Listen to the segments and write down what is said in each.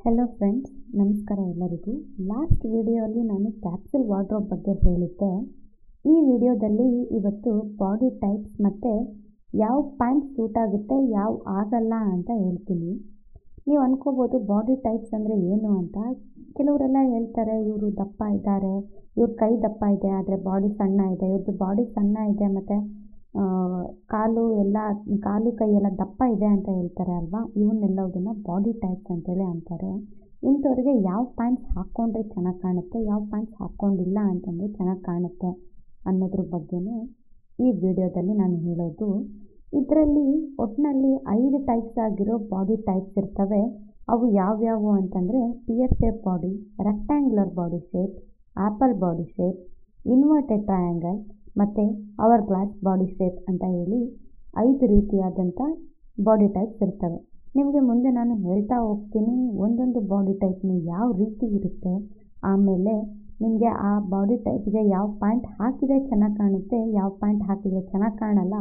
Hello friends, ನಮಸ್ಕಾರ ಎಲ್ಲರಿಗೂ. Last ವಿಡಿಯೋಲಿ ನಾನು ಕ್ಯಾಪ್ಸೂಲ್ ವಾರ್ಡ್ರೋಬ್ ಬಗ್ಗೆ ಹೇಳಿದ್ದೆ. ಈ ವಿಡಿಯೋದಲ್ಲಿ ಇವತ್ತು ಬಾಡಿ ಟೈಪ್ಸ್ ಮತ್ತು ಯಾವ ಪ್ಯಾಂಟ್ ಸೂಟ್ ಆಗುತ್ತೆ, ಯಾವ ಆಗಲ್ಲ ಅಂತ ಹೇಳ್ತೀನಿ. ನೀವು ಅನ್ಕೋಬೋದು ಬಾಡಿ ಟೈಪ್ಸ್ ಅಂದರೆ ಏನು ಅಂತ. ಕೆಲವರೆಲ್ಲ ಹೇಳ್ತಾರೆ ಇವರು ದಪ್ಪ ಇದ್ದಾರೆ, ಇವ್ರ ಕೈ ದಪ್ಪ ಇದೆ ಆದರೆ ಬಾಡಿ ಸಣ್ಣ ಇದೆ, ಇವ್ರದ್ದು ಬಾಡಿ ಸಣ್ಣ ಇದೆ ಮತ್ತು ಕಾಲು ಕೈ ಎಲ್ಲ ದಪ್ಪ ಇದೆ ಅಂತ ಹೇಳ್ತಾರೆ ಅಲ್ವಾ. ಇವನ್ನೆಲ್ಲದನ್ನು ಬಾಡಿ ಟೈಪ್ಸ್ ಅಂತೇಳಿ ಅಂತಾರೆ. ಇಂಥವ್ರಿಗೆ ಯಾವ ಪ್ಯಾಂಟ್ಸ್ ಹಾಕ್ಕೊಂಡ್ರೆ ಚೆನ್ನಾಗಿ ಕಾಣುತ್ತೆ, ಯಾವ ಪ್ಯಾಂಟ್ಸ್ ಹಾಕ್ಕೊಂಡಿಲ್ಲ ಅಂತಂದರೆ ಚೆನ್ನಾಗಿ ಕಾಣುತ್ತೆ ಅನ್ನೋದ್ರ ಬಗ್ಗೆನೇ ಈ ವಿಡಿಯೋದಲ್ಲಿ ನಾನು ಹೇಳೋದು. ಇದರಲ್ಲಿ ಒಟ್ಟಿನಲ್ಲಿ 5 ಟೈಪ್ಸ್ ಆಗಿರೋ ಬಾಡಿ ಟೈಪ್ಸ್ ಇರ್ತವೆ. ಅವು ಯಾವ್ಯಾವು ಅಂತಂದರೆ pear shape body, rectangular body shape, apple body shape, inverted triangle ಮತ್ತು ಅವರ್ ಗ್ಲಾಸ್ ಬಾಡಿ ಶೇಪ್ ಅಂತ ಹೇಳಿ 5 ರೀತಿಯಾದಂಥ ಬಾಡಿ ಟೈಪ್ಸ್ ಇರ್ತವೆ. ನಿಮಗೆ ಮುಂದೆ ನಾನು ಹೇಳ್ತಾ ಹೋಗ್ತೀನಿ ಒಂದೊಂದು ಬಾಡಿ ಟೈಪ್ನು ಯಾವ ರೀತಿ ಇರುತ್ತೆ, ಆಮೇಲೆ ನಿಮಗೆ ಆ ಬಾಡಿ ಟೈಪ್ಗೆ ಯಾವ ಪ್ಯಾಂಟ್ ಹಾಕಿದರೆ ಚೆನ್ನಾಗಿ ಕಾಣುತ್ತೆ, ಯಾವ ಪ್ಯಾಂಟ್ ಹಾಕಿದರೆ ಚೆನ್ನಾಗಿ ಕಾಣಲ್ಲ,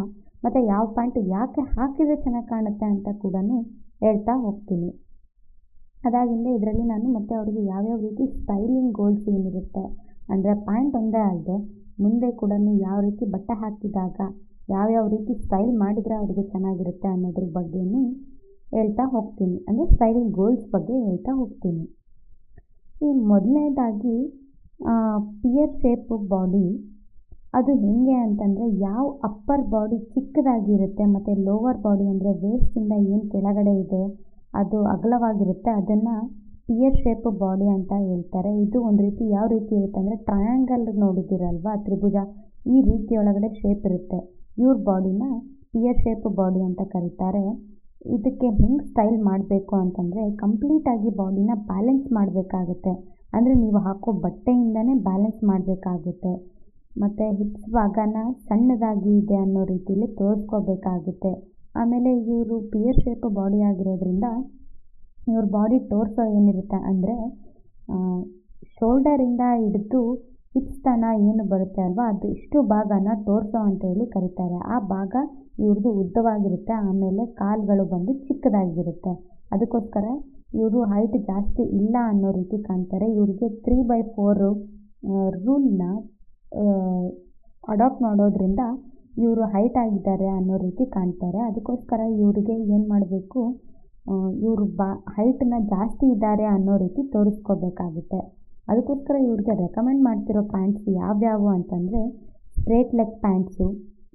ಮತ್ತು ಯಾವ ಪ್ಯಾಂಟ್ ಯಾಕೆ ಹಾಕಿದರೆ ಚೆನ್ನಾಗಿ ಕಾಣುತ್ತೆ ಅಂತ ಕೂಡ ಹೇಳ್ತಾ ಹೋಗ್ತೀನಿ. ಅದಾಗಿಂದ ಇದರಲ್ಲಿ ನಾನು ಮತ್ತೆ ಅವ್ರಿಗೆ ಯಾವ್ಯಾವ ರೀತಿ ಸ್ಟೈಲಿಂಗ್ ಗೋಲ್ಸ್ ಏನಿರುತ್ತೆ, ಅಂದರೆ ಪ್ಯಾಂಟ್ ಒಂದೇ ಅಲ್ಲದೆ ಮುಂದೆ ಕೂಡ ಯಾವ ರೀತಿ ಬಟ್ಟೆ ಹಾಕಿದಾಗ ಯಾವ್ಯಾವ ರೀತಿ ಸ್ಟೈಲ್ ಮಾಡಿದರೆ ಅವ್ರಿಗೆ ಚೆನ್ನಾಗಿರುತ್ತೆ ಅನ್ನೋದ್ರ ಬಗ್ಗೆನೂ ಹೇಳ್ತಾ ಹೋಗ್ತೀನಿ. ಅಂದರೆ ಸ್ಟೈಲಿಂಗ್ ಗೋಲ್ಸ್ ಬಗ್ಗೆ ಹೇಳ್ತಾ ಹೋಗ್ತೀನಿ. ಈ ಮೊದಲನೇದಾಗಿ ಪಿಯರ್ ಶೇಪ್ ಬಾಡಿ, ಅದು ಹೇಗೆ ಅಂತಂದರೆ ಯಾವ ಅಪ್ಪರ್ ಬಾಡಿ ಚಿಕ್ಕದಾಗಿರುತ್ತೆ ಮತ್ತು ಲೋವರ್ ಬಾಡಿ ಅಂದರೆ ವೇಸ್ಟಿಂದ ಏನು ಕೆಳಗಡೆ ಇದೆ ಅದು ಅಗಲವಾಗಿರುತ್ತೆ, ಅದನ್ನು ಪಿಯರ್ ಶೇಪ್ ಬಾಡಿ ಅಂತ ಹೇಳ್ತಾರೆ. ಇದು ಒಂದು ರೀತಿ ಯಾವ ರೀತಿ ಇರುತ್ತೆ ಅಂದರೆ ಟ್ರಯಾಂಗಲ್ ನೋಡಿದ್ದೀರಲ್ವಾ, ತ್ರಿಭುಜ ಈ ರೀತಿ ಒಳಗಡೆ ಶೇಪ್ ಇರುತ್ತೆ. ಇವ್ರ ಬಾಡಿನ ಪಿಯರ್ ಶೇಪ್ ಬಾಡಿ ಅಂತ ಕರೀತಾರೆ. ಇದಕ್ಕೆ ಹೆಂಗೆ ಸ್ಟೈಲ್ ಮಾಡಬೇಕು ಅಂತಂದರೆ ಕಂಪ್ಲೀಟಾಗಿ ಬಾಡಿನ ಬ್ಯಾಲೆನ್ಸ್ ಮಾಡಬೇಕಾಗುತ್ತೆ. ಅಂದರೆ ನೀವು ಹಾಕೋ ಬಟ್ಟೆಯಿಂದನೇ ಬ್ಯಾಲೆನ್ಸ್ ಮಾಡಬೇಕಾಗುತ್ತೆ. ಮತ್ತು ಹಿಪ್ಸ್ ಭಾಗನ ಸಣ್ಣದಾಗಿ ಇದೆ ಅನ್ನೋ ರೀತಿಯಲ್ಲಿ ತೋರಿಸ್ಕೋಬೇಕಾಗುತ್ತೆ. ಆಮೇಲೆ ಇವರು ಪಿಯರ್ ಶೇಪ್ ಬಾಡಿ ಆಗಿರೋದ್ರಿಂದ ಇವ್ರ ಬಾಡಿ ಟೋರ್ಸೋ ಏನಿರುತ್ತೆ ಅಂದರೆ ಶೋಲ್ಡರಿಂದ ಹಿಡಿದು ಹಿಪ್ಸ್ ತನಕ ಏನು ಬರುತ್ತೆ ಅಲ್ವಾ, ಅದು ಇಷ್ಟು ಭಾಗನ ಟೋರ್ಸೋ ಅಂತ ಹೇಳಿ ಕರೀತಾರೆ. ಆ ಭಾಗ ಇವ್ರದ್ದು ಉದ್ದವಾಗಿರುತ್ತೆ, ಆಮೇಲೆ ಕಾಲುಗಳು ಬಂದು ಚಿಕ್ಕದಾಗಿರುತ್ತೆ. ಅದಕ್ಕೋಸ್ಕರ ಇವರು ಹೈಟ್ ಜಾಸ್ತಿ ಇಲ್ಲ ಅನ್ನೋ ರೀತಿ ಕಾಣ್ತಾರೆ. ಇವ್ರಿಗೆ 3/4 ರೂಲ್ನ ಅಡಾಪ್ಟ್ ಮಾಡೋದ್ರಿಂದ ಇವರು ಹೈಟ್ ಆಗಿದ್ದಾರೆ ಅನ್ನೋ ರೀತಿ ಕಾಣ್ತಾರೆ. ಅದಕ್ಕೋಸ್ಕರ ಇವರಿಗೆ ಏನು ಮಾಡಬೇಕು, ಇವರು ಹೈಟನ್ನ ಜಾಸ್ತಿ ಇದ್ದಾರೆ ಅನ್ನೋ ರೀತಿ ತೋರಿಸ್ಕೋಬೇಕಾಗುತ್ತೆ. ಅದಕ್ಕೋಸ್ಕರ ಇವ್ರಿಗೆ ರೆಕಮೆಂಡ್ ಮಾಡ್ತಿರೋ ಪ್ಯಾಂಟ್ಸ್ ಯಾವ್ಯಾವು ಅಂತಂದರೆ ಸ್ಟ್ರೇಟ್ ಲೆಗ್ ಪ್ಯಾಂಟ್ಸು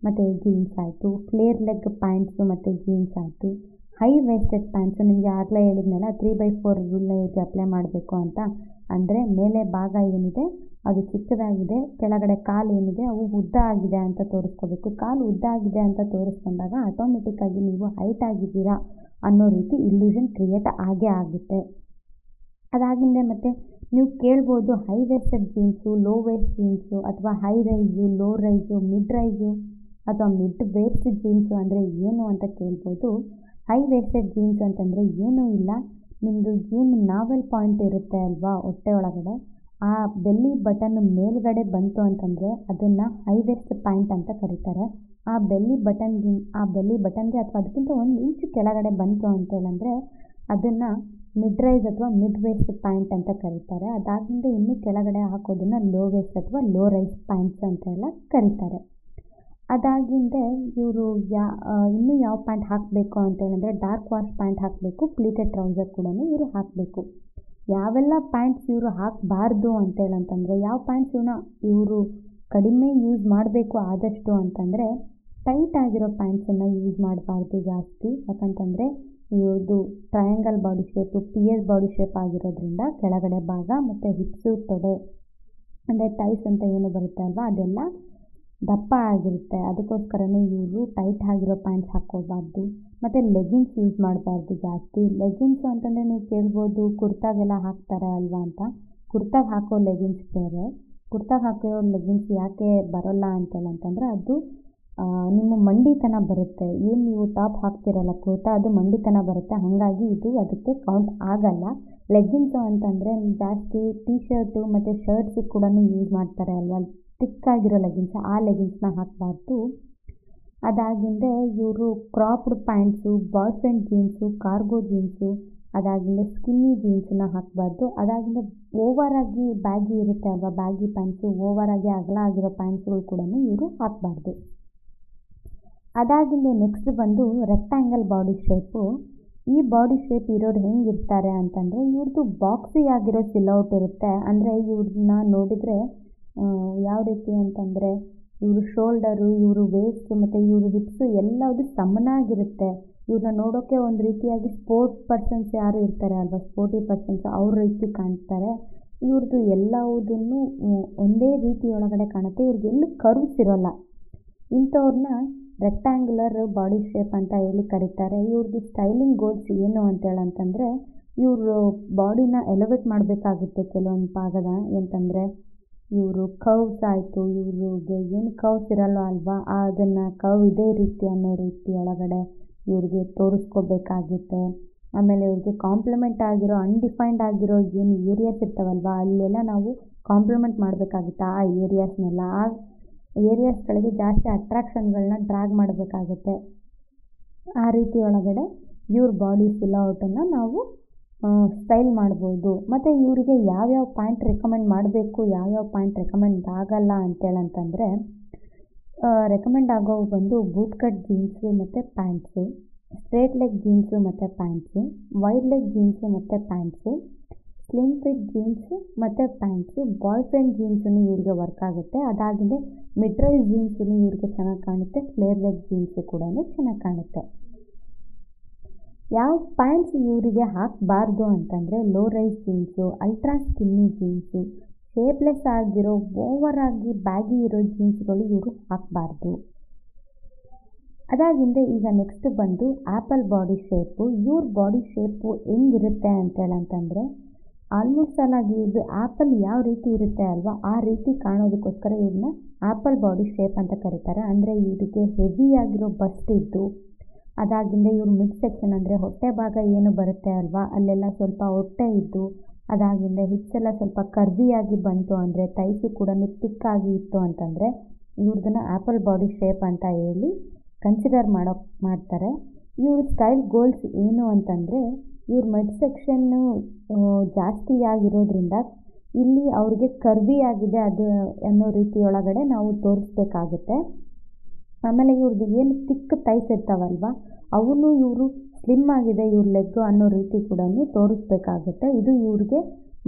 ಮತ್ತು ಜೀನ್ಸ್ ಆಯಿತು, ಫ್ಲೇರ್ ಲೆಗ್ ಪ್ಯಾಂಟ್ಸು ಮತ್ತು ಜೀನ್ಸ್ ಆಯಿತು, ಹೈ ವೇಸ್ಟೆಡ್ ಪ್ಯಾಂಟ್ಸು. ನಿಮಗೆ ಆಗಲೇ ಹೇಳಿದ್ನಲ್ಲ 3/4 ರೂಲ್ನ ಹೇಗೆ ಅಪ್ಲೈ ಮಾಡಬೇಕು ಅಂತ. ಅಂದರೆ ಮೇಲೆ ಭಾಗ ಏನಿದೆ ಅದು ಚಿಕ್ಕದಾಗಿದೆ, ಕೆಳಗಡೆ ಕಾಲು ಏನಿದೆ ಅವು ಉದ್ದ ಆಗಿದೆ ಅಂತ ತೋರಿಸ್ಕೋಬೇಕು. ಕಾಲು ಉದ್ದ ಆಗಿದೆ ಅಂತ ತೋರಿಸ್ಕೊಂಡಾಗ ಆಟೋಮೆಟಿಕ್ಕಾಗಿ ನೀವು ಹೈಟ್ ಆಗಿದ್ದೀರಾ ಅನ್ನೋ ರೀತಿ ಇಲ್ಯೂಷನ್ ಕ್ರಿಯೇಟ್ ಆಗೇ ಆಗುತ್ತೆ. ಅದಾಗಿಂದ ಮತ್ತು ನೀವು ಕೇಳ್ಬೋದು high waisted jeans, low waist jeans ಅಥವಾ high rise, low rise, mid rise ಅಥವಾ ಮಿಡ್ ವೇಸ್ಟ್ ಜೀನ್ಸು ಅಂದರೆ ಏನು ಅಂತ ಕೇಳ್ಬೋದು. ಹೈ ವೇಸ್ಟೆಡ್ ಜೀನ್ಸ್ ಅಂತಂದರೆ ಏನೂ ಇಲ್ಲ, ನಿಮ್ಮದು ಏನು ನಾವೆಲ್ ಪಾಯಿಂಟ್ ಇರುತ್ತೆ ಅಲ್ವಾ ಹೊಟ್ಟೆ ಒಳಗಡೆ, ಆ ಬೆಲ್ಲಿ ಬಟನ್ ಮೇಲ್ಗಡೆ ಬಂತು ಅಂತಂದರೆ ಅದನ್ನು ಹೈ ವೇಸ್ಟ್ ಪ್ಯಾಂಟ್ ಅಂತ ಕರೀತಾರೆ. ಆ ಬೆಲ್ಲಿ ಬಟನ್ಗೆ ಅಥವಾ ಅದಕ್ಕಿಂತ 1 ಇಂಚು ಕೆಳಗಡೆ ಬಂತು ಅಂತೇಳಂದರೆ ಅದನ್ನು ಮಿಡ್ ರೈಸ್ ಅಥವಾ ಮಿಡ್ ವೇಸ್ಟ್ ಪ್ಯಾಂಟ್ ಅಂತ ಕರೀತಾರೆ. ಅದಾಗಿಂದ ಇನ್ನೂ ಕೆಳಗಡೆ ಹಾಕೋದನ್ನು ಲೋ ವೇಸ್ಟ್ ಅಥವಾ ಲೋ ರೈಸ್ ಪ್ಯಾಂಟ್ಸ್ ಅಂತೆಲ್ಲ ಕರೀತಾರೆ. ಅದಾಗಿಂದ ಇವರು ಇನ್ನೂ ಯಾವ ಪ್ಯಾಂಟ್ ಹಾಕಬೇಕು ಅಂತೇಳಿದ್ರೆ ಡಾರ್ಕ್ ವಾಶ್ ಪ್ಯಾಂಟ್ ಹಾಕಬೇಕು, ಪ್ಲೀಟೆಡ್ ಟ್ರೌಸರ್ ಕೂಡ ಇವರು ಹಾಕಬೇಕು. ಯಾವೆಲ್ಲ ಪ್ಯಾಂಟ್ಸ್ ಇವರು ಹಾಕಬಾರ್ದು ಅಂತೇಳಂತಂದರೆ ಯಾವ ಪ್ಯಾಂಟ್ಸನ್ನ ಇವರು ಕಡಿಮೆ ಯೂಸ್ ಮಾಡಬೇಕು ಆದಷ್ಟು ಅಂತಂದರೆ ಟೈಟ್ ಆಗಿರೋ ಪ್ಯಾಂಟ್ಸನ್ನು ಯೂಸ್ ಮಾಡಬಾರ್ದು ಜಾಸ್ತಿ. ಯಾಕಂತಂದರೆ ಇವ್ರದ್ದು triangle body shape pear body shape ಆಗಿರೋದ್ರಿಂದ ಕೆಳಗಡೆ ಭಾಗ ಮತ್ತು ಹಿಪ್ಸು ತೊಡೆ ಅಂದರೆ ಟೈಸ್ ಅಂತ ಏನು ಬರುತ್ತೆ ಅಲ್ವಾ ಅದೆಲ್ಲ ದಪ್ಪ ಆಗಿರುತ್ತೆ. ಅದಕ್ಕೋಸ್ಕರನೇ ಇವರು ಟೈಟ್ ಆಗಿರೋ ಪ್ಯಾಂಟ್ಸ್ ಹಾಕ್ಕೋಬಾರ್ದು. ಮತ್ತು ಲೆಗಿನ್ಸ್ ಯೂಸ್ ಮಾಡಬಾರ್ದು ಜಾಸ್ತಿ. ಲೆಗಿನ್ಸು ಅಂತಂದರೆ ನೀವು ಕೇಳ್ಬೋದು ಕುರ್ತಾಗೆಲ್ಲ ಹಾಕ್ತಾರೆ ಅಲ್ವಾ ಅಂತ. ಕುರ್ತಾಗೆ ಹಾಕೋ ಲೆಗಿನ್ಸ್ ಬೇರೆ, ಕುರ್ತಾಗೆ ಹಾಕಿರೋ ಲೆಗಿನ್ಸ್ ಯಾಕೆ ಬರೋಲ್ಲ ಅಂತಂದರೆ ಅದು ನಿಮ್ಮ ಮಂಡಿತನ ಬರುತ್ತೆ. ಏನು ನೀವು ಟಾಪ್ ಹಾಕ್ತಿರಲ್ಲ ಕುರ್ತಾ, ಅದು ಮಂಡಿತನ ಬರುತ್ತೆ, ಹಾಗಾಗಿ ಇದು ಅದಕ್ಕೆ ಕೌಂಟ್ ಆಗಲ್ಲ. ಲೆಗ್ಗಿನ್ಸು ಅಂತಂದರೆ ಜಾಸ್ತಿ ಟೀ ಶರ್ಟು ಮತ್ತು ಶರ್ಟ್ಸಿಗೆ ಕೂಡ ಯೂಸ್ ಮಾಡ್ತಾರೆ ಅಲ್ವಾ, ತಿಕ್ಕಾಗಿರೋ ಲೆಗಿನ್ಸ್, ಆ ಲೆಗಿನ್ಸ್ನ ಹಾಕಬಾರ್ದು. ಅದಾಗಿಂದ ಇವರು cropped pants, boy friend jeans, cargo jeans ಅದಾಗಿಂದ ಸ್ಕಿನ್ನಿ ಜೀನ್ಸನ್ನ ಹಾಕಬಾರ್ದು. ಅದಾಗಿಂದ ಓವರಾಗಿ ಬ್ಯಾಗಿ ಇರುತ್ತೆ ಅಲ್ವಾ, ಬ್ಯಾಗಿ ಪ್ಯಾಂಟ್ಸು, ಓವರಾಗಿ ಅಗಲ ಆಗಿರೋ ಪ್ಯಾಂಟ್ಸ್ಗಳು ಕೂಡ ಇವರು ಹಾಕಬಾರ್ದು. ಅದಾಗಿಂದ ನೆಕ್ಸ್ಟ್ ಬಂದು ರೆಕ್ಟ್ಯಾಂಗಲ್ ಬಾಡಿ ಶೇಪು. ಈ ಬಾಡಿ ಶೇಪ್ ಇರೋರು ಹೆಂಗಿರ್ತಾರೆ ಅಂತಂದರೆ, ಇವ್ರದ್ದು ಬಾಕ್ಸಿ ಆಗಿರೋ ಸಿಲೌಟ್ ಇರುತ್ತೆ. ಅಂದರೆ ಇವ್ರನ್ನ ನೋಡಿದರೆ ಯಾವ ರೀತಿ ಅಂತಂದರೆ, ಇವರು ಶೋಲ್ಡರು, ಇವರು ವೇಸ್ಟು ಮತ್ತು ಇವರು ಹಿಪ್ಸು ಎಲ್ಲವುದು ಸಮನಾಗಿರುತ್ತೆ. ಇವ್ರನ್ನ ನೋಡೋಕ್ಕೆ ಒಂದು ರೀತಿಯಾಗಿ ಸ್ಪೋರ್ಟ್ ಪರ್ಸನ್ಸ್ ಯಾರು ಇರ್ತಾರೆ ಅಲ್ವಾ, ಸ್ಪೋರ್ಟಿ ಪರ್ಸನ್ಸ್ ಅವ್ರ ರೀತಿ ಕಾಣ್ತಾರೆ. ಇವ್ರದ್ದು ಎಲ್ಲವುದನ್ನು ಒಂದೇ ರೀತಿ ಒಳಗಡೆ ಕಾಣುತ್ತೆ. ಇವ್ರಿಗೆ ಎಲ್ಲೂ ಕರ್ವ್ಸ್ ಇರೋಲ್ಲ. ಇಂಥವ್ರನ್ನ ರೆಕ್ಟ್ಯಾಂಗ್ಯುಲರ್ ಬಾಡಿ ಶೇಪ್ ಅಂತ ಹೇಳಿ ಕರೀತಾರೆ. ಇವ್ರದ್ದು ಸ್ಟೈಲಿಂಗ್ ಗೋಲ್ಸ್ ಏನು ಅಂತೇಳಂತಂದರೆ, ಇವರು ಬಾಡಿನ ಎಲಿವೇಟ್ ಮಾಡಬೇಕಾಗುತ್ತೆ ಕೆಲವೊಂದು ಭಾಗದ. ಅಂತಂದರೆ ಇವರು ಕರ್ವ್ಸ್ ಆಯಿತು, ಇವ್ರಿಗೆ ಏನು ಕರ್ವ್ಸ್ ಇರಲ್ಲ ಅಲ್ವಾ, ಅದನ್ನು ಕರ್ವ್ ಇದೇ ರೀತಿ ಅನ್ನೋ ರೀತಿ ಒಳಗಡೆ ಇವ್ರಿಗೆ ತೋರಿಸ್ಕೋಬೇಕಾಗುತ್ತೆ. ಆಮೇಲೆ ಇವ್ರಿಗೆ ಕಾಂಪ್ಲಿಮೆಂಟ್ ಆಗಿರೋ ಅನ್ಡಿಫೈನ್ಡ್ ಆಗಿರೋ ಏನು ಏರಿಯಾಸ್ ಇರ್ತಾವಲ್ವ, ಅಲ್ಲೆಲ್ಲ ನಾವು ಕಾಂಪ್ಲಿಮೆಂಟ್ ಮಾಡಬೇಕಾಗುತ್ತೆ. ಆ ಏರಿಯಾಸ್ನೆಲ್ಲ, ಆ ಏರಿಯಾಸ್ಗಳಿಗೆ ಜಾಸ್ತಿ ಅಟ್ರಾಕ್ಷನ್ಗಳನ್ನ ಡ್ರ್ಯಾಗ್ ಮಾಡಬೇಕಾಗುತ್ತೆ. ಆ ರೀತಿ ಒಳಗಡೆ ಇವ್ರ ಬಾಡಿ ಸಿಲೌಟನ್ನು ನಾವು ಸ್ಟೈಲ್ ಮಾಡ್ಬೋದು. ಮತ್ತು ಇವರಿಗೆ ಯಾವ್ಯಾವ ಪ್ಯಾಂಟ್ ರೆಕಮೆಂಡ್ ಮಾಡಬೇಕು, ಯಾವ್ಯಾವ ಪ್ಯಾಂಟ್ ರೆಕಮೆಂಡ್ ಆಗಲ್ಲ ಅಂತೇಳಂತಂದರೆ, ರೆಕಮೆಂಡ್ ಆಗೋವು ಬಂದು ಬೂಟ್ ಕಟ್ ಜೀನ್ಸು ಮತ್ತು ಪ್ಯಾಂಟ್ಸು, ಸ್ಟ್ರೇಟ್ ಲೆಗ್ ಜೀನ್ಸು ಮತ್ತು ಪ್ಯಾಂಟ್ಸು, ವೈಡ್ ಲೆಗ್ ಜೀನ್ಸು ಮತ್ತು ಪ್ಯಾಂಟ್ಸು, ಸ್ಲಿಮ್ ಫಿಟ್ ಜೀನ್ಸು ಮತ್ತು ಪ್ಯಾಂಟ್ಸು, ಬಾಯ್ ಫ್ರೆಂಡ್ ಜೀನ್ಸನ್ನು ಇವ್ರಿಗೆ ವರ್ಕ್ ಆಗುತ್ತೆ. ಅದಾಗಿದೆ ಮಿಡ್ ರೈಸ್ ಜೀನ್ಸು ಇವ್ರಿಗೆ ಚೆನ್ನಾಗಿ ಕಾಣುತ್ತೆ, ಫ್ಲೇರ್ ಲೆಗ್ ಜೀನ್ಸು ಕೂಡ ಚೆನ್ನಾಗಿ ಕಾಣುತ್ತೆ. ಯಾವ ಪ್ಯಾಂಟ್ಸ್ ಇವರಿಗೆ ಹಾಕಬಾರ್ದು ಅಂತಂದರೆ, low rise jeans, ultra skinny jeans, shapeless ಆಗಿರೋ ಓವರಾಗಿ ಬ್ಯಾಗಿ ಇರೋ ಜೀನ್ಸ್ಗಳು ಇವರು ಹಾಕಬಾರ್ದು. ಅದಾಗಿಂದ ಈಗ ನೆಕ್ಸ್ಟ್ ಬಂದು ಆ್ಯಪಲ್ ಬಾಡಿ ಶೇಪು. ಇವ್ರ ಬಾಡಿ ಶೇಪು ಹೆಂಗಿರುತ್ತೆ ಅಂತೇಳಂತಂದರೆ, ಆಲ್ಮೋಸ್ಟ್ ಆಗಿ ಇವ್ರದ್ದು ಆ್ಯಪಲ್ ಯಾವ ರೀತಿ ಇರುತ್ತೆ ಅಲ್ವಾ, ಆ ರೀತಿ ಕಾಣೋದಕ್ಕೋಸ್ಕರ ಇವ್ರನ್ನ ಆ್ಯಪಲ್ ಬಾಡಿ ಶೇಪ್ ಅಂತ ಕರೀತಾರೆ. ಅಂದರೆ ಇವರಿಗೆ ಹೆವಿ ಆಗಿರೋ ಬಸ್ಟ್ ಇದ್ದು, ಅದಾಗಿಂದ ಇವ್ರ ಮಿಡ್ ಸೆಕ್ಷನ್ ಅಂದರೆ ಹೊಟ್ಟೆ ಭಾಗ ಏನು ಬರುತ್ತೆ ಅಲ್ವಾ, ಅಲ್ಲೆಲ್ಲ ಸ್ವಲ್ಪ ಹೊಟ್ಟೆ ಇದ್ದು, ಅದಾಗಿಂದ ಹಿಪ್ಸ್ ಎಲ್ಲ ಸ್ವಲ್ಪ ಕರ್ವಿಯಾಗಿ ಬಂತು ಅಂದರೆ, ಥೈಸು ಕೂಡ ತಿಕ್ಕಾಗಿ ಇತ್ತು ಅಂತಂದರೆ ಇವ್ರದನ್ನ ಆ್ಯಪಲ್ ಬಾಡಿ ಶೇಪ್ ಅಂತ ಹೇಳಿ ಕನ್ಸಿಡರ್ ಮಾಡ್ತಾರೆ. ಇವ್ರ ಸ್ಟೈಲ್ ಗೋಲ್ಸ್ ಏನು ಅಂತಂದರೆ, ಇವ್ರ ಮಿಡ್ ಸೆಕ್ಷನ್ನು ಜಾಸ್ತಿ ಆಗಿರೋದ್ರಿಂದ ಇಲ್ಲಿ ಅವ್ರಿಗೆ ಕರ್ವಿ ಆಗಿದೆ ಅದು ಅನ್ನೋ ರೀತಿ ಒಳಗಡೆ ನಾವು ತೋರಿಸ್ಬೇಕಾಗುತ್ತೆ. ಆಮೇಲೆ ಇವ್ರದ್ದು ಏನು ತಿಕ್ ಥೈಸ್ ಇರ್ತಾವಲ್ವ, ಅವನು ಇವರು ಸ್ಲಿಮ್ ಆಗಿದೆ ಇವ್ರ ಲೆಗ್ಗು ಅನ್ನೋ ರೀತಿ ಕೂಡ ತೋರಿಸ್ಬೇಕಾಗುತ್ತೆ. ಇದು ಇವ್ರಿಗೆ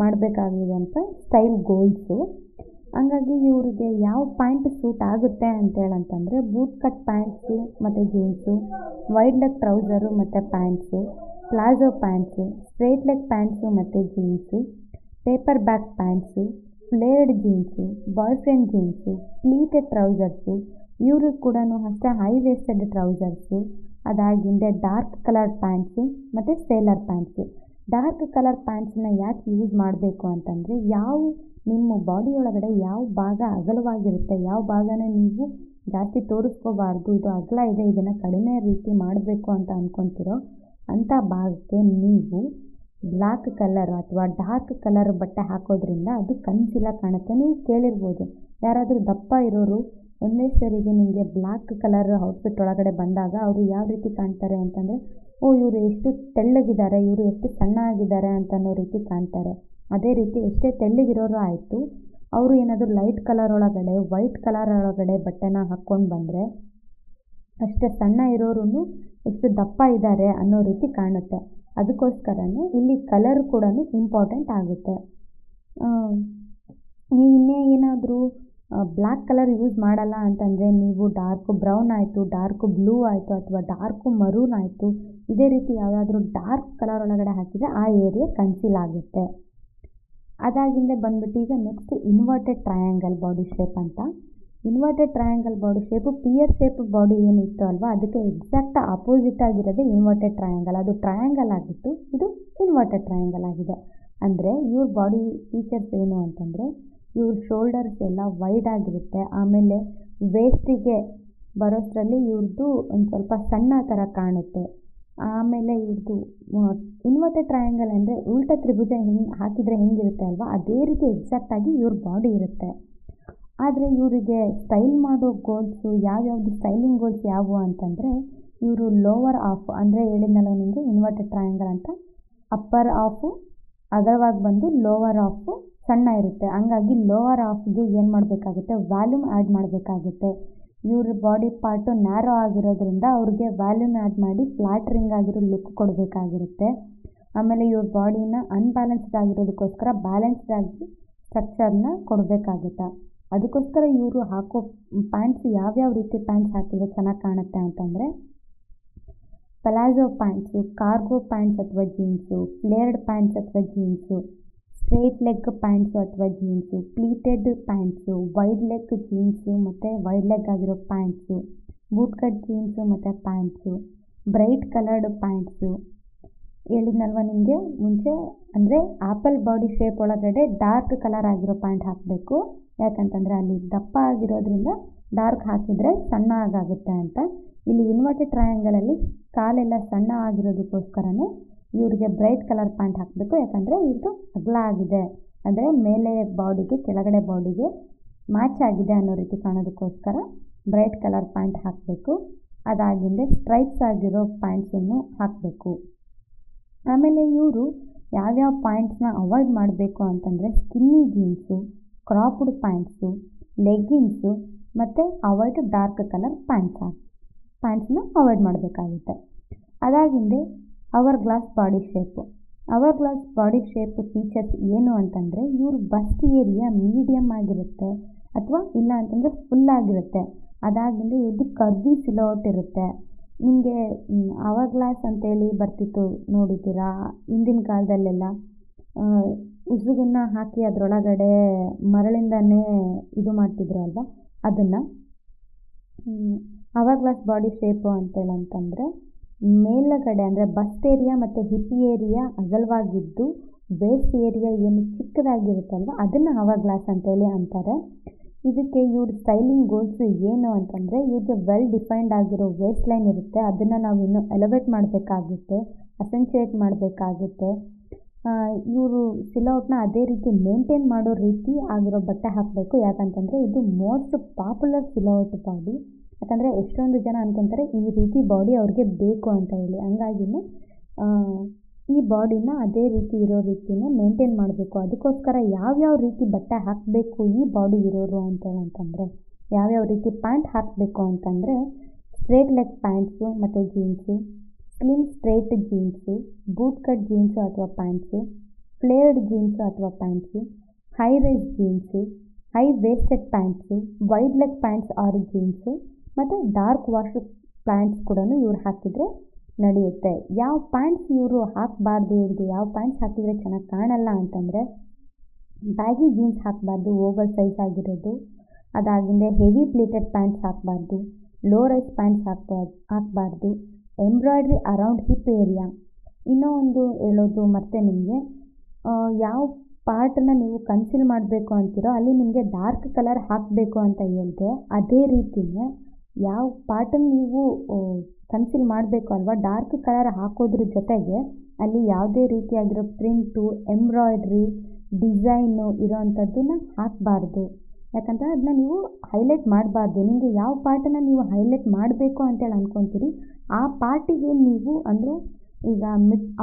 ಮಾಡಬೇಕಾಗಿರೋಂಥ ಸ್ಟೈಲ್ ಗೋಲ್ಸು. ಹಂಗಾಗಿ ಇವ್ರಿಗೆ ಯಾವ ಪ್ಯಾಂಟ್ ಸೂಟ್ ಆಗುತ್ತೆ ಅಂತೇಳಂತಂದರೆ, ಬೂಟ್ ಕಟ್ ಪ್ಯಾಂಟ್ಸು ಮತ್ತು ಜೀನ್ಸು, ವೈಡ್ ಲೆಗ್ ಟ್ರೌಸರು ಮತ್ತು pants, palazzo pants, straight leg pants ಮತ್ತು jeans, paper bag pants, flared jeans, boy friend jeans, pleated trousers, ಇವ್ರಿಗೆ ಕೂಡ ಅಷ್ಟೇ ಹೈ ವೇಸ್ಟೆಡ್ ಟ್ರೌಸರ್ಸು, ಅದಾಗಿಂದ ಡಾರ್ಕ್ ಕಲರ್ ಪ್ಯಾಂಟ್ಸು ಮತ್ತು ಸೇಲರ್ ಪ್ಯಾಂಟ್ಸು. ಡಾರ್ಕ್ ಕಲರ್ ಪ್ಯಾಂಟ್ಸನ್ನ ಯಾಕೆ use ಮಾಡಬೇಕು ಅಂತಂದರೆ, ಯಾವ ನಿಮ್ಮ ಬಾಡಿ ಒಳಗಡೆ ಯಾವ ಭಾಗ ಅಗಲವಾಗಿರುತ್ತೆ, ಯಾವ ಭಾಗನ ನೀವು ಜಾಸ್ತಿ ತೋರಿಸ್ಕೋಬಾರ್ದು, ಇದು ಅಗಲ ಇದೆ ಇದನ್ನು ಕಡಿಮೆ ರೀತಿ ಮಾಡಬೇಕು ಅಂತ ಅಂದ್ಕೊತಿರೋ ಅಂಥ ಭಾಗಕ್ಕೆ ನೀವು ಬ್ಲ್ಯಾಕ್ ಕಲರ್ ಅಥವಾ ಡಾರ್ಕ್ ಕಲರ್ ಬಟ್ಟೆ ಹಾಕೋದ್ರಿಂದ ಅದು ಕನ್ಸಿಲ್ಲ ಕಾಣುತ್ತೆ. ನೀವು ಕೇಳಿರ್ಬೋದು, ಯಾರಾದರೂ ದಪ್ಪ ಇರೋರು ಒಂದೇ ಸರಿಗೆ ನಿಮಗೆ ಬ್ಲ್ಯಾಕ್ ಕಲರ್ ಔಟ್ಫಿಟ್ ಒಳಗಡೆ ಬಂದಾಗ ಅವರು ಯಾವ ರೀತಿ ಕಾಣ್ತಾರೆ ಅಂತಂದರೆ, ಓ ಇವರು ಎಷ್ಟು ತೆಳ್ಳಗಿದ್ದಾರೆ, ಇವರು ಎಷ್ಟು ಸಣ್ಣ ಆಗಿದ್ದಾರೆ ಅಂತ ಅನ್ನೋ ರೀತಿ ಕಾಣ್ತಾರೆ. ಅದೇ ರೀತಿ ಎಷ್ಟೇ ತೆಳ್ಳಗಿರೋರು ಆಯಿತು, ಅವರು ಏನಾದರೂ ಲೈಟ್ ಕಲರ್ ಒಳಗಡೆ ವೈಟ್ ಕಲರ್ ಒಳಗಡೆ ಬಟ್ಟೆನ ಹಾಕ್ಕೊಂಡು ಬಂದರೆ ಅಷ್ಟೇ ಸಣ್ಣ ಇರೋರು ಎಷ್ಟು ದಪ್ಪ ಇದ್ದಾರೆ ಅನ್ನೋ ರೀತಿ ಕಾಣುತ್ತೆ. ಅದಕ್ಕೋಸ್ಕರನೇ ಇಲ್ಲಿ ಕಲರ್ ಕೂಡ ಇಂಪಾರ್ಟೆಂಟ್ ಆಗುತ್ತೆ. ನೀವು ಇನ್ನೇ ಏನಾದರೂ ಬ್ಲ್ಯಾಕ್ ಕಲರ್ ಯೂಸ್ ಮಾಡಲ್ಲ ಅಂತಂದರೆ, ನೀವು ಡಾರ್ಕ್ ಬ್ರೌನ್ ಆಯಿತು, ಡಾರ್ಕ್ ಬ್ಲೂ ಆಯಿತು, ಅಥವಾ ಡಾರ್ಕ್ ಮರೂನ್ ಆಯಿತು, ಇದೇ ರೀತಿ ಯಾವುದಾದ್ರೂ ಡಾರ್ಕ್ ಕಲರ್ ಒಳಗಡೆ ಹಾಕಿದರೆ ಆ ಏರಿಯಾ ಕನ್ಸೀಲ್ ಆಗುತ್ತೆ. ಅದಾಗಿಂದ ಬಂದ್ಬಿಟ್ಟು ಈಗ next inverted triangle body shape ಅಂತ. Inverted triangle body shape pear shape body ಏನಿತ್ತು ಅಲ್ವಾ, ಅದಕ್ಕೆ ಎಕ್ಸಾಕ್ಟ್ ಅಪೋಸಿಟ್ ಆಗಿರೋದೇ ಇನ್ವರ್ಟೆಡ್ ಟ್ರಯಾಂಗಲ್. ಅದು ಟ್ರಯಾಂಗಲ್ ಆಗಿತ್ತು, ಇದು ಇನ್ವರ್ಟೆಡ್ ಟ್ರಯಾಂಗಲ್ ಆಗಿದೆ. ಅಂದರೆ ಇವ್ರ ಬಾಡಿ ಫೀಚರ್ಸ್ ಏನು ಅಂತಂದರೆ, ಇವ್ರ ಶೋಲ್ಡರ್ಸ್ ಎಲ್ಲ ವೈಡ್ ಆಗಿರುತ್ತೆ. ಆಮೇಲೆ ವೇಸ್ಟಿಗೆ ಬರೋಷ್ಟರಲ್ಲಿ ಇವ್ರದ್ದು ಒಂದು ಸ್ವಲ್ಪ ಸಣ್ಣ ಥರ ಕಾಣುತ್ತೆ. ಆಮೇಲೆ ಇವ್ರದ್ದು ಇನ್ವರ್ಟೆಡ್ ಟ್ರಯಾಂಗಲ್ ಅಂದರೆ ಉಲ್ಟ ತ್ರಿಭುಜ ಹೆಂಗೆ ಹಾಕಿದರೆ ಹೆಂಗಿರುತ್ತೆ ಅಲ್ವಾ, ಅದೇ ರೀತಿ ಎಕ್ಸಾಕ್ಟಾಗಿ ಇವ್ರ ಬಾಡಿ ಇರುತ್ತೆ. ಆದರೆ ಇವರಿಗೆ ಸ್ಟೈಲ್ ಮಾಡೋ ಗೋಲ್ಸು ಯಾವ್ಯಾವುದು, ಸ್ಟೈಲಿಂಗ್ ಗೋಲ್ಸ್ ಯಾವುವು ಅಂತಂದರೆ, ಇವರು ಲೋವರ್ ಆಫ್ ಅಂದರೆ ಹೇಳಿದ್ನಲ್ಲ ನಿಮಗೆ ಇನ್ವರ್ಟೆಡ್ ಟ್ರಯಾಂಗಲ್ ಅಂತ, ಅಪ್ಪರ್ ಹಾಫು ಅಗಲವಾಗಿ ಬಂದು ಲೋವರ್ ಹಾಫು ಸಣ್ಣ ಇರುತ್ತೆ. ಹಂಗಾಗಿ ಲೋವರ್ ಹಾಫ್ಗೆ ಏನು ಮಾಡಬೇಕಾಗುತ್ತೆ, ವ್ಯಾಲ್ಯೂಮ್ ಆ್ಯಡ್ ಮಾಡಬೇಕಾಗುತ್ತೆ. ಇವ್ರ ಬಾಡಿ ಪಾರ್ಟು ನ್ಯಾರೋ ಆಗಿರೋದ್ರಿಂದ ಅವ್ರಿಗೆ ವ್ಯಾಲ್ಯೂಮ್ ಆ್ಯಡ್ ಮಾಡಿ ಫ್ಲಾಟ್ರಿಂಗ್ ಆಗಿರೋ ಲುಕ್ ಕೊಡಬೇಕಾಗಿರುತ್ತೆ. ಆಮೇಲೆ ಇವ್ರ ಬಾಡಿನ ಅನ್ಬ್ಯಾಲೆನ್ಸ್ಡ್ ಆಗಿರೋದಕ್ಕೋಸ್ಕರ ಬ್ಯಾಲೆನ್ಸ್ಡ್ ಆಗಿ ಸ್ಟ್ರಕ್ಚರ್ನ ಕೊಡಬೇಕಾಗುತ್ತೆ. ಅದಕ್ಕೋಸ್ಕರ ಇವರು ಹಾಕೋ ಪ್ಯಾಂಟ್ಸ್ ಯಾವ್ಯಾವ ರೀತಿ ಪ್ಯಾಂಟ್ಸ್ ಹಾಕಿದರೆ ಚೆನ್ನಾಗಿ ಕಾಣುತ್ತೆ ಅಂತಂದರೆ, ಪಲಾಜೋ ಪ್ಯಾಂಟ್ಸು, ಕಾರ್ಗೋ ಪ್ಯಾಂಟ್ಸ್ ಅಥವಾ ಜೀನ್ಸು, ಫ್ಲೇರ್ಡ್ ಪ್ಯಾಂಟ್ಸ್ ಅಥವಾ ಜೀನ್ಸು, ಸ್ಟ್ರೇಟ್ ಲೆಗ್ ಪ್ಯಾಂಟ್ಸು ಅಥವಾ jeans, pleated pants, wide leg jeans ಮತ್ತು ವೈಡ್ ಲೆಗ್ ಆಗಿರೋ ಪ್ಯಾಂಟ್ಸು, ಬೂಟ್ ಕಟ್ ಜೀನ್ಸು ಮತ್ತು ಪ್ಯಾಂಟ್ಸು, ಬ್ರೈಟ್ ಕಲರ್ಡ್ ಪ್ಯಾಂಟ್ಸು. ಹೇಳಿದ್ನಲ್ವ ನಿಮಗೆ ಮುಂಚೆ, ಅಂದರೆ ಆ್ಯಪಲ್ ಬಾಡಿ ಶೇಪ್ ಒಳಗಡೆ ಡಾರ್ಕ್ ಕಲರ್ ಆಗಿರೋ ಪ್ಯಾಂಟ್ ಹಾಕಬೇಕು. ಯಾಕಂತಂದರೆ ಅಲ್ಲಿ ದಪ್ಪ ಆಗಿರೋದ್ರಿಂದ ಡಾರ್ಕ್ ಹಾಕಿದರೆ ಸಣ್ಣ ಆಗುತ್ತೆ ಅಂತ. ಇಲ್ಲಿ ಇನ್ವರ್ಟೆಡ್ ಟ್ರಯಾಂಗಲಲ್ಲಿ ಕಾಲೆಲ್ಲ ಸಣ್ಣ ಆಗಿರೋದಕ್ಕೋಸ್ಕರನೇ ಇವ್ರಿಗೆ ಬ್ರೈಟ್ ಕಲರ್ ಪ್ಯಾಂಟ್ ಹಾಕಬೇಕು. ಯಾಕಂದರೆ ಇವ್ರದ್ದು ಅಗಲ ಆಗಿದೆ, ಅಂದರೆ ಮೇಲೆ ಬಾಡಿಗೆ ಕೆಳಗಡೆ ಬಾಡಿಗೆ ಮ್ಯಾಚ್ ಆಗಿದೆ ಅನ್ನೋ ರೀತಿ ಕಾಣೋದಕ್ಕೋಸ್ಕರ ಬ್ರೈಟ್ ಕಲರ್ ಪ್ಯಾಂಟ್ ಹಾಕಬೇಕು. ಅದಾಗಿಂದೆ ಸ್ಟ್ರೈಪ್ಸ್ ಆಗಿರೋ ಪ್ಯಾಂಟ್ಸನ್ನು ಹಾಕಬೇಕು. ಆಮೇಲೆ ಇವರು ಯಾವ್ಯಾವ ಪ್ಯಾಂಟ್ಸ್ನ ಅವಾಯ್ಡ್ ಮಾಡಬೇಕು ಅಂತಂದರೆ, skinny jeans, cropped pants, leggings ಮತ್ತು ಅವಾಯ್ಡ್ ಡಾರ್ಕ್ ಕಲರ್ ಪ್ಯಾಂಟ್ಸ್ನ ಅವಾಯ್ಡ್ ಮಾಡಬೇಕಾಗುತ್ತೆ. ಅದಾಗಿಂದೆ hourglass body shape. Hourglass body shape features ಏನು ಅಂತಂದರೆ, ಇವ್ರ ಬಸ್ಟ್ ಏರಿಯಾ ಮೀಡಿಯಮ್ ಆಗಿರುತ್ತೆ ಅಥವಾ ಇಲ್ಲ ಅಂತಂದರೆ ಫುಲ್ ಆಗಿರುತ್ತೆ. ಅದಾಗಿಂದ ಇವ್ರದ್ದು ಕರ್ವಿ ಸಿಲೋಟ್ ಇರುತ್ತೆ. ನಿಮಗೆ ಅವರ್ ಗ್ಲಾಸ್ ಅಂತೇಳಿ ಬರ್ತಿತ್ತು ನೋಡಿದ್ದೀರಾ ಹಿಂದಿನ ಕಾಲದಲ್ಲೆಲ್ಲ, ಉಸುಗನ್ನು ಹಾಕಿ ಅದರೊಳಗಡೆ ಮರಳಿಂದನೇ ಇದು ಮಾಡ್ತಿದ್ರು ಅಲ್ವಾ, ಅದನ್ನು ಅವರ್ ಗ್ಲಾಸ್ ಬಾಡಿ ಶೇಪು ಅಂತೇಳಂತಂದರೆ ಮೇಲುಗಡೆ ಅಂದರೆ ಬಸ್ಟ್ ಏರಿಯಾ ಮತ್ತು ಹಿಪ್ ಏರಿಯಾ ಅಗಲವಾಗಿದ್ದು ವೇಸ್ಟ್ ಏರಿಯಾ ಏನು ಚಿಕ್ಕದಾಗಿರುತ್ತಲ್ವ ಅದನ್ನು ಅವರ್ ಗ್ಲಾಸ್ ಅಂತೇಳಿ ಅಂತಾರೆ. ಇದಕ್ಕೆ ಇವ್ರ ಸ್ಟೈಲಿಂಗ್ ಗೋಲ್ಸು ಏನು ಅಂತಂದರೆ, ಇವ್ರಿಗೆ ವೆಲ್ ಡಿಫೈನ್ಡ್ ಆಗಿರೋ ವೇಸ್ಟ್ ಲೈನ್ ಇರುತ್ತೆ, ಅದನ್ನು ನಾವು ಇನ್ನೂ ಎಲಿವೇಟ್ ಮಾಡಬೇಕಾಗುತ್ತೆ, ಅಸೆನ್ಶಿಯೇಟ್ ಮಾಡಬೇಕಾಗುತ್ತೆ. ಇವರು ಸಿಲೌಟ್ನ ಅದೇ ರೀತಿ ಮೇಂಟೈನ್ ಮಾಡೋ ರೀತಿ ಆಗಿರೋ ಬಟ್ಟೆ ಹಾಕಬೇಕು. ಯಾಕಂತಂದರೆ ಇದು ಮೋಸ್ಟ್ ಪಾಪ್ಯುಲರ್ ಸಿಲೌಟ್ ಬಾಡಿ. ಯಾಕಂದರೆ ಎಷ್ಟೊಂದು ಜನ ಅಂದ್ಕೊತಾರೆ ಈ ರೀತಿ ಬಾಡಿ ಅವ್ರಿಗೆ ಬೇಕು ಅಂತ ಹೇಳಿ. ಹಂಗಾಗಿನೇ ಈ ಬಾಡಿನ ಅದೇ ರೀತಿ ಇರೋ ರೀತಿನೇ ಮೇಂಟೈನ್ ಮಾಡಬೇಕು. ಅದಕ್ಕೋಸ್ಕರ ಯಾವ್ಯಾವ ರೀತಿ ಬಟ್ಟೆ ಹಾಕಬೇಕು ಈ ಬಾಡಿ ಇರೋರು ಅಂತೇಳಂತಂದರೆ, ಯಾವ್ಯಾವ ರೀತಿ ಪ್ಯಾಂಟ್ ಹಾಕಬೇಕು ಅಂತಂದರೆ, ಸ್ಟ್ರೇಟ್ ಲೆಗ್ ಪ್ಯಾಂಟ್ಸು ಮತ್ತು jeans, slim straight jeans, boot cut jeans ಅಥವಾ ಪ್ಯಾಂಟ್ಸು, ಫ್ಲೇರ್ಡ್ ಜೀನ್ಸು ಅಥವಾ pants, high rise jeans, high waisted pants, wide leg pants or jeans ಮತ್ತು ಡಾರ್ಕ್ ವಾಶ್ ಪ್ಯಾಂಟ್ಸ್ ಕೂಡ ಇವ್ರು ಹಾಕಿದರೆ ನಡೆಯುತ್ತೆ. ಯಾವ ಪ್ಯಾಂಟ್ಸ್ ಇವರು ಹಾಕಬಾರ್ದು, ಇವ್ರಿಗೆ ಯಾವ ಪ್ಯಾಂಟ್ಸ್ ಹಾಕಿದರೆ ಚೆನ್ನಾಗಿ ಕಾಣಲ್ಲ ಅಂತಂದರೆ, ಬ್ಯಾಗಿ ಜೀನ್ಸ್ ಹಾಕಬಾರ್ದು ಓವರ್ ಸೈಜ್ ಆಗಿರೋದು. ಅದಾಗಿಂದೆ ಹೆವಿ ಪ್ಲೇಟೆಡ್ ಪ್ಯಾಂಟ್ಸ್ ಹಾಕಬಾರ್ದು, ಲೋ ರೈಸ್ ಪ್ಯಾಂಟ್ಸ್ ಹಾಕಬಾರ್ದು, ಎಂಬ್ರಾಯ್ಡ್ರಿ ಅರೌಂಡ್ ಹಿಪ್ ಏರಿಯಾ. ಇನ್ನೂ ಒಂದು ಹೇಳೋದು ಮತ್ತೆ ನಿಮಗೆ, ಯಾವ ಪಾರ್ಟನ್ನ ನೀವು ಕನ್ಸೀಲ್ ಮಾಡಬೇಕು ಅಂತೀರೋ ಅಲ್ಲಿ ನಿಮಗೆ ಡಾರ್ಕ್ ಕಲರ್ ಹಾಕಬೇಕು ಅಂತ ಹೇಳಿದೆ. ಅದೇ ರೀತಿಯೇ ಯಾವ ಪಾರ್ಟನ್ನು ನೀವು ಕನ್ಸೀಲ್ ಮಾಡಬೇಕು ಅಲ್ವಾ, ಡಾರ್ಕ್ ಕಲರ್ ಹಾಕೋದ್ರ ಜೊತೆಗೆ ಅಲ್ಲಿ ಯಾವುದೇ ರೀತಿಯಾಗಿರೋ ಪ್ರಿಂಟು, ಎಂಬ್ರಾಯ್ಡ್ರಿ, ಡಿಸೈನು ಇರೋವಂಥದ್ದನ್ನ ಹಾಕಬಾರ್ದು. ಯಾಕಂದರೆ ಅದನ್ನ ನೀವು ಹೈಲೈಟ್ ಮಾಡಬಾರ್ದು. ನಿಮಗೆ ಯಾವ ಪಾರ್ಟನ್ನು ನೀವು ಹೈಲೈಟ್ ಮಾಡಬೇಕು ಅಂತೇಳಿ ಅಂದ್ಕೊತೀರಿ ಆ ಪಾರ್ಟಿಗೆ ನೀವು, ಅಂದರೆ ಈಗ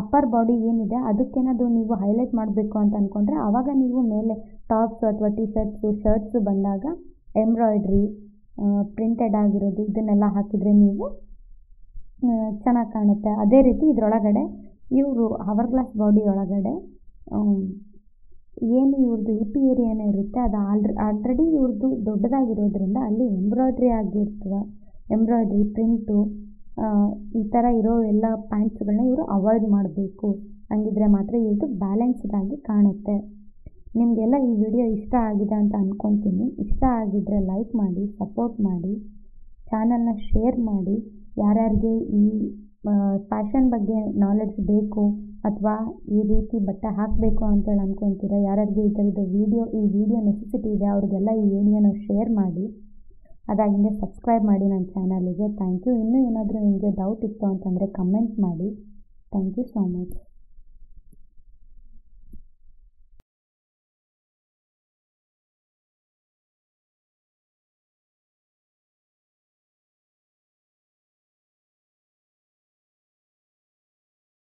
ಅಪ್ಪರ್ ಬಾಡಿ ಏನಿದೆ ಅದಕ್ಕೇನಾದರೂ ನೀವು ಹೈಲೈಟ್ ಮಾಡಬೇಕು ಅಂತ ಅಂದ್ಕೊಂಡ್ರೆ ಆವಾಗ ನೀವು ಮೇಲೆ ಟಾಪ್ಸು ಅಥವಾ ಟಿ ಶರ್ಟ್ಸು ಬಂದಾಗ ಎಂಬ್ರಾಯ್ಡ್ರಿ, ಪ್ರಿಂಟೆಡ್ ಆಗಿರೋದು ಇದನ್ನೆಲ್ಲ ಹಾಕಿದರೆ ನೀವು ಚೆನ್ನಾಗಿ ಕಾಣುತ್ತೆ. ಅದೇ ರೀತಿ ಇದರೊಳಗಡೆ ಇವರು ಅವರ್ ಗ್ಲಾಸ್ ಬಾಡಿ ಒಳಗಡೆ ಏನು ಇವ್ರದ್ದು ಹಿಪ್ ಏರಿಯಾನೇ ಇರುತ್ತೆ ಅದು ಆಲ್ರೆಡಿ ಇವ್ರದ್ದು ದೊಡ್ಡದಾಗಿರೋದ್ರಿಂದ ಅಲ್ಲಿ ಎಂಬ್ರಾಯ್ಡ್ರಿ ಆಗಿರ್ತವೆ, ಎಂಬ್ರಾಯ್ಡ್ರಿ ಪ್ರಿಂಟು ಈ ಥರ ಇರೋ ಎಲ್ಲ ಪ್ಯಾಂಟ್ಸ್ಗಳನ್ನ ಇವರು ಅವಾಯ್ಡ್ ಮಾಡಬೇಕು. ಹಂಗಿದ್ರೆ ಮಾತ್ರ ಇವ್ರದ್ದು ಬ್ಯಾಲೆನ್ಸ್ಡ್ ಆಗಿ ಕಾಣುತ್ತೆ. ನಿಮಗೆಲ್ಲ ಈ ವಿಡಿಯೋ ಇಷ್ಟ ಆಗಿದೆ ಅಂತ ಅಂದ್ಕೊತೀನಿ. ಇಷ್ಟ ಆಗಿದ್ದರೆ ಲೈಕ್ ಮಾಡಿ, ಸಪೋರ್ಟ್ ಮಾಡಿ, ಚಾನಲ್ನ ಶೇರ್ ಮಾಡಿ. ಯಾರ್ಯಾರಿಗೆ ಈ ಫ್ಯಾಷನ್ ಬಗ್ಗೆ ನಾಲೆಡ್ಜ್ ಬೇಕು ಅಥವಾ ಈ ರೀತಿ ಬಟ್ಟೆ ಹಾಕಬೇಕು ಅಂತೇಳಿ ಅಂದ್ಕೊತೀರ, ಯಾರ್ಯಾರಿಗೆ ಈ ಥರದ್ದು ಈ ವಿಡಿಯೋ ನೆಸೆಸಿಟಿ ಇದೆ ಅವ್ರಿಗೆಲ್ಲ ಈ ವಿಡಿಯೋನ ಶೇರ್ ಮಾಡಿ. ಅದಾಗಿಂದ ಸಬ್ಸ್ಕ್ರೈಬ್ ಮಾಡಿ ನನ್ನ ಚಾನಲಿಗೆ. Thank you. ಇನ್ನೂ ಏನಾದರೂ ನಿಮಗೆ ಡೌಟ್ ಇತ್ತು ಅಂತಂದರೆ ಕಮೆಂಟ್ ಮಾಡಿ. Thank you so much.